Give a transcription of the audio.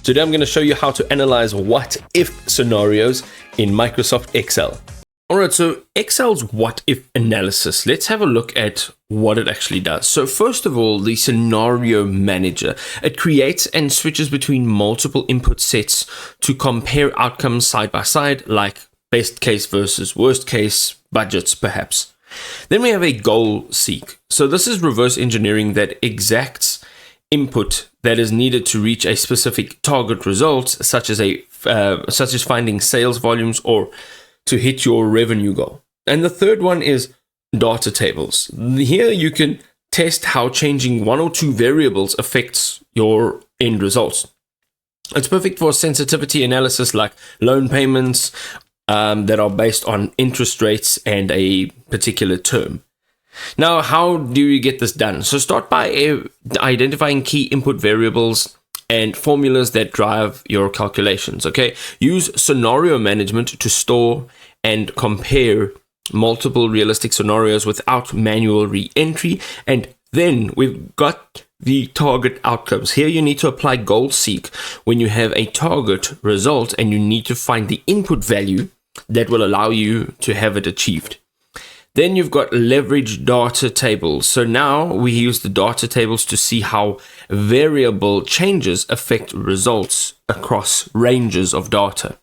Today I'm going to show you how to analyze what-if scenarios in Microsoft Excel. Alright, so Excel's what-if analysis, let's have a look at what it actually does. So first of all, the scenario manager. It creates and switches between multiple input sets to compare outcomes side by side, like best case versus worst case, budgets perhaps. Then we have a goal seek. So this is reverse engineering that exacts input that is needed to reach a specific target result, such as finding sales volumes or to hit your revenue goal. And the third one is data tables. Here you can test how changing one or two variables affects your end results. It's perfect for sensitivity analysis like loan payments that are based on interest rates and a particular term. Now, how do you get this done? So start by identifying key input variables and formulas that drive your calculations, okay? Use scenario management to store and compare multiple realistic scenarios without manual re-entry. And then we've got the target outcomes. Here you need to apply goal seek when you have a target result and you need to find the input value that will allow you to have it achieved. Then you've got leverage data tables. So now we use the data tables to see how variable changes affect results across ranges of data.